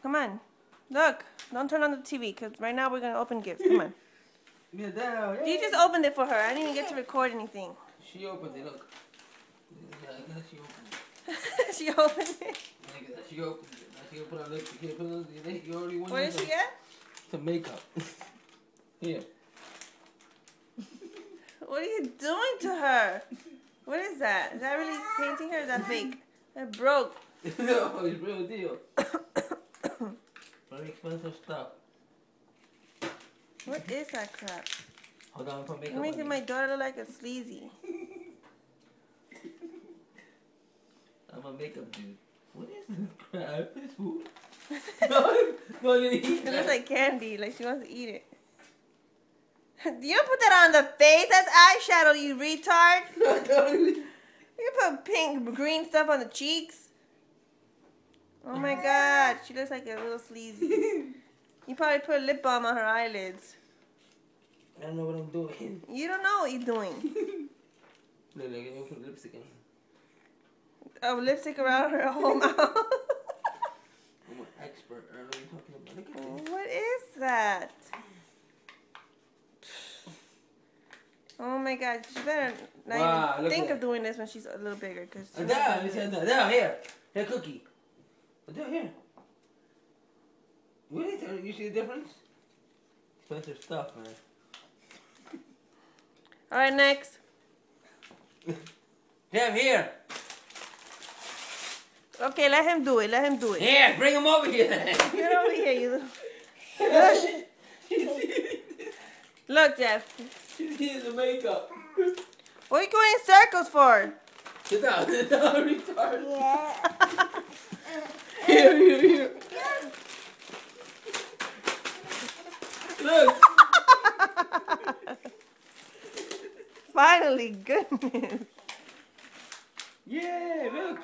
Come on. Look. Don't turn on the TV because right now we're going to open gifts. Come on. Get down. Yeah. You just opened it for her. I didn't even get to record anything. She opened it. Look. Yeah, she opened it. She opened it. She opened it. Now she gonna put on lipstick. Here, put on. You already won. What did she get? Some makeup. Here. What are you doing to her? What is that? Is that really painting her or is that fake? That broke. No, it's real deal. Very expensive stuff. What is that crap? Hold on, put makeup You're making on my daughter look like a sleazy. I'm a makeup dude. What is this crap? It's food. No, you eat It that. looks like candy, like she wants to eat it. You don't put that on the face. That's eyeshadow, you retard. You put pink, green stuff on the cheeks. Oh my god, she looks like a little sleazy. You probably put lip balm on her eyelids. I don't know what I'm doing. You don't know what you're doing. Look, I put lipstick in. Oh, lipstick around her whole mouth. I'm an expert. I don't know what you're talking about. Look at this. What is that? Oh my god, she better not even look think at of doing this when she's a little bigger. Cause Down, down, here. Here, cookie. Down here. What is it? You see the difference? Expensive stuff, man. Alright, next. Damn, here. Okay, let him do it. Let him do it. Here, bring him over here. Get over here, you little... Look, Jeff. She's getting the makeup. What are you going in circles for? Sit down, retard. Yeah. Here. Look. Finally, goodness. Yeah, look.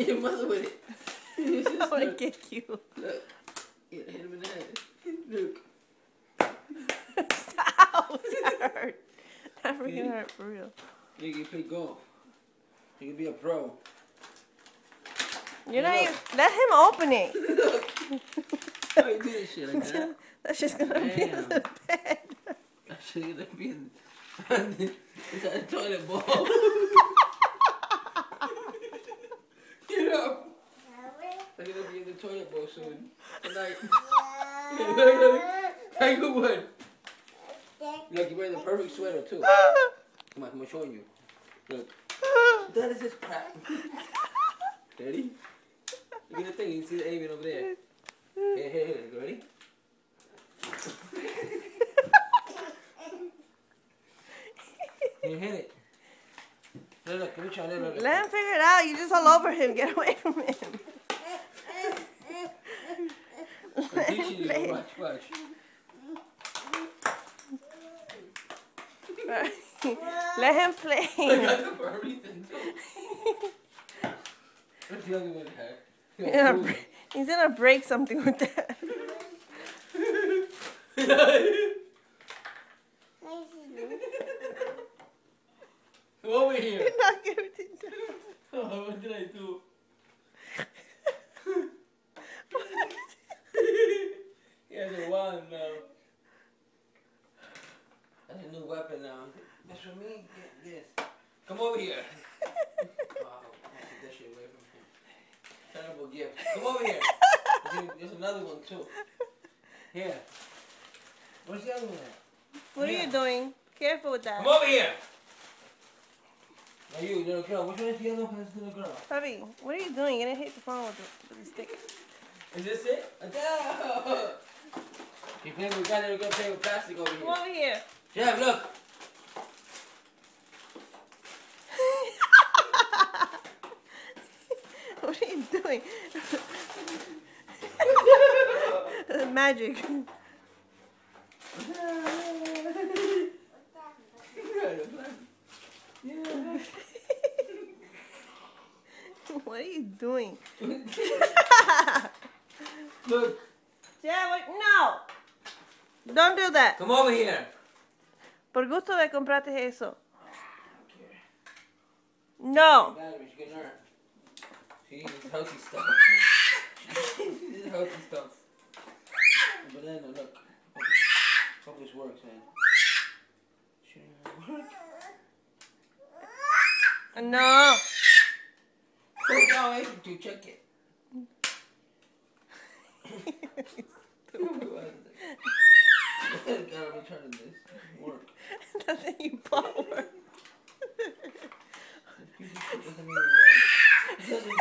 Your mother with it. I want to kick you. Look. Hit him in the head. Look. Ow, that hurt. That freaking hurt for real. You can play golf. You can be a pro. You're not even... Let him open it. Look. How you do this shit like that? That's just going to be in the bed. That shit gonna be in... It's a toilet bowl. Get up. They're gonna be in the toilet bowl soon. Tonight. Take a one. Look, you're wearing the perfect sweater too. Come on, I'm showing you. Look. That is just crap. Ready? Look at the thing. You see the alien over there. Here. Ready? Here, hit it. Look, let me try. Look. Let him figure it out. You just all over him. Get away from him. I'm teaching you. Watch. Let him play. I got the Barbie thing too. What's the other one had? He's gonna break something with that. Come over here. You're not giving it to him. Oh, what did I do? He has a wand now. That's a new weapon now. That's for me? Get this. Come over here. Oh, I'll take that shit away from him. Terrible gift. Come over here. There's another one too. Here. Where's the other one at? What are you doing? Careful with that. Come over here. Now you, little girl. Which one is the other one? This little girl. Puppy, what are you doing? You're gonna hit the phone with the stick. Is this it? No. You think we got it? We're gonna play with plastic over here. Come over here. Jeff, look. What are you doing? Magic. What are you doing? Look. Yeah, no. Don't do that. Come over here. Por gusto de comprarte eso. No. Batteries, get her. She eats healthy stuff. She eats healthy stuff. Banana, look. Hope this works, man. Should it work? No. Hold down A to check it. Gotta return this. Work. Nothing you bought work. It doesn't even work. It doesn't work.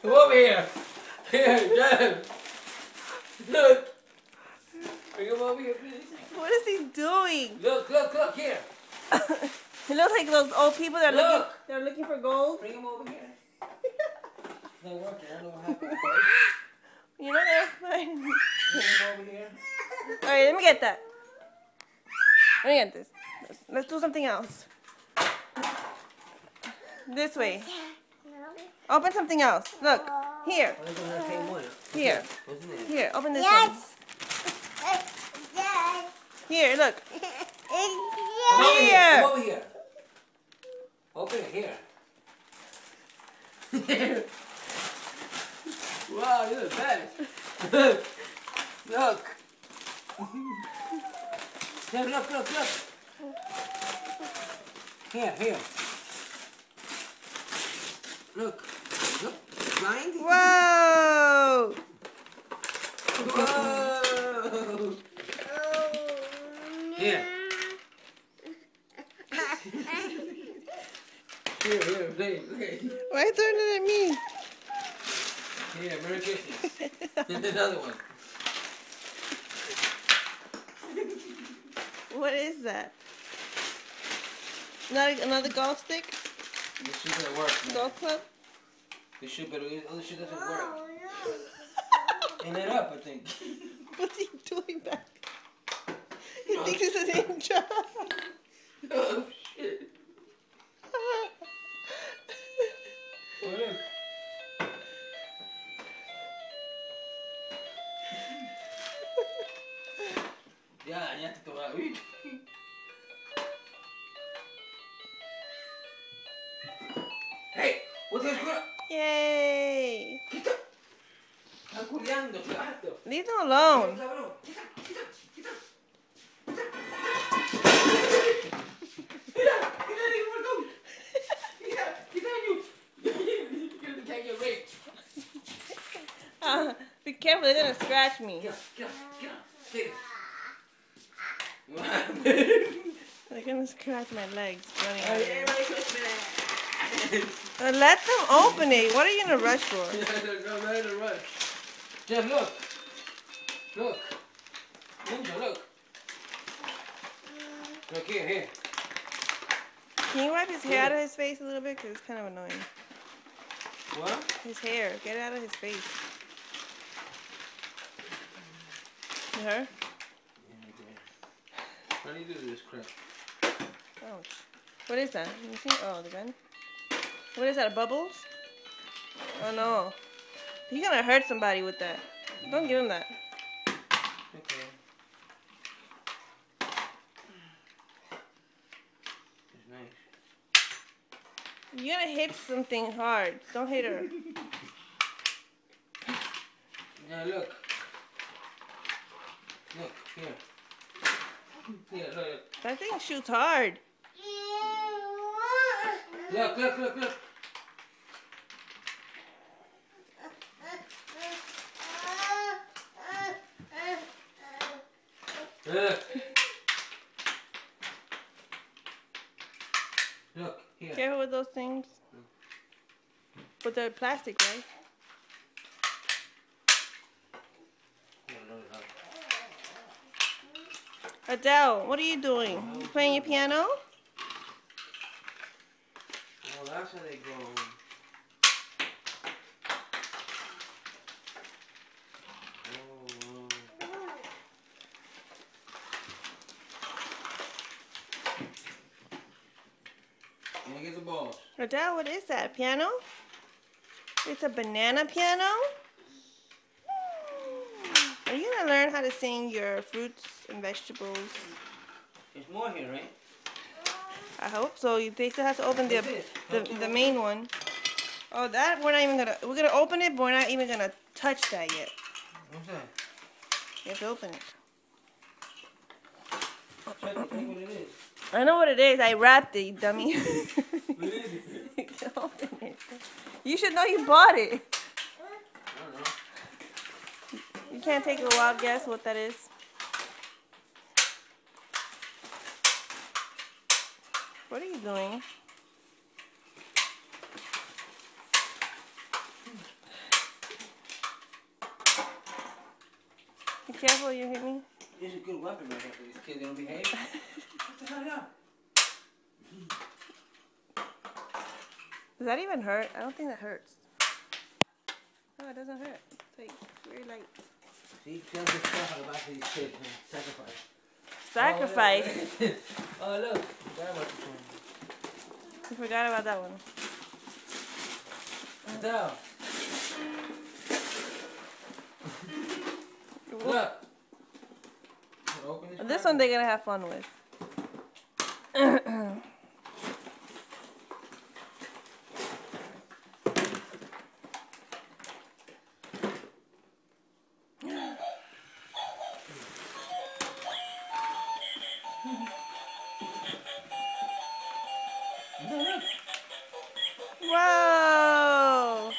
Come over here. Here, Jeff. Look. Bring him over here, please. What is he doing? Look, here. He looks like those old people that Look. they're looking for gold. Bring him over here. It's not working. I don't know what happened. You know that's fine. Bring him over here. Alright, let me get that. Let me get this. Let's do something else. This way. Open something else. Look. Here. Here. Here. Open this one. Here, look. Come over here. Come over here. Open it here. Wow, you're the best. Look. Look. Look. Here. Look. Blind? Whoa! Whoa! Here. Here, play. Why are you throwing it at me? Here, Merry Christmas. And another one. What is that? Another golf stick? This shit doesn't work, man. Golf club? This shit, but other shit doesn't work. Ain't it up, I think. What's he doing back? He thinks it's an ninja. Oh, shit. Oh, look. Ya te toca, ¿viste? Hey, what's this crap? Yay! Está culiando, gato. Leave them alone. Cabrón. Be careful, they're gonna scratch me. Get up. They're gonna scratch my legs running out here. Merry Christmas. Let them open it. What are you in a rush for? I'm ready to run. Jeff, look. Look. Ninja, look. Look here. Can you wipe his hair out of his face a little bit? Because it's kind of annoying. What? His hair. Get it out of his face. You heard? How do you do this crap? Ouch. What is that? Let me see. Oh, the gun. What is that? Bubbles? Oh no. He's gonna hurt somebody with that. Don't give him that. Okay. It's nice. You're gonna hit something hard. Don't hit her. Now look. Look, here. Here, look. That thing shoots hard. Look. Look, here. Careful with those things. But they're plastic, right? Adele, what are you doing? You playing your piano? Oh, that's how they go. Can I get the balls? Adele, what is that? Piano? It's a banana piano. Are you gonna learn how to sing your fruits and vegetables? There's more here, right? I hope so. They still have to open the main one. Oh, that we're not even gonna. We're gonna open it, but we're not even gonna touch that yet. What's that? You have to open it. Check it. Think what it is. I know what it is. I wrapped it, you dummy. What is it? You can open it. You should know you bought it. I don't know. You can't take a wild guess what that is. What are you doing? Be careful, you hit me. It's a good weapon right here for these kids. They don't behave. What the hell, yeah? Does that even hurt? I don't think that hurts. No, it doesn't hurt. It's like very light. See, tell this stuff about these kids, man. Sacrifice. Sacrifice. Oh, look. Forgot about this one. You forgot about that one. Adele. Look. Open This one they're gonna have fun with. Whoa!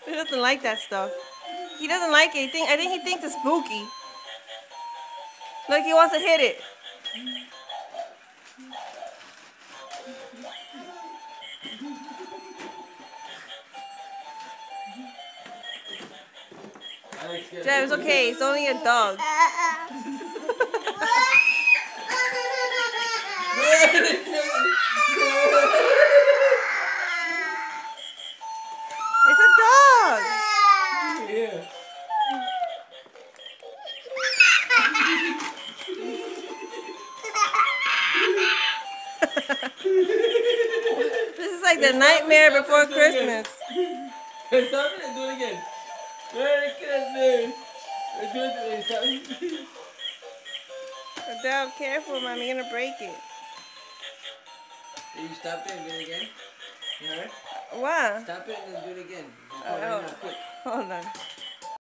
He doesn't like that stuff. He doesn't like it. I think he thinks it's spooky. Look, he wants to hit it. Jeff, it's okay. It's only a dog. It's a dog. Yeah. This is like the nightmare before Christmas. Stop it and do it again. Merry Christmas. Do it again. Adele, careful, Mommy. You're gonna break it. You stop it and do it again. You heard? What? Stop it and then do it again. Oh, Quick. hold on.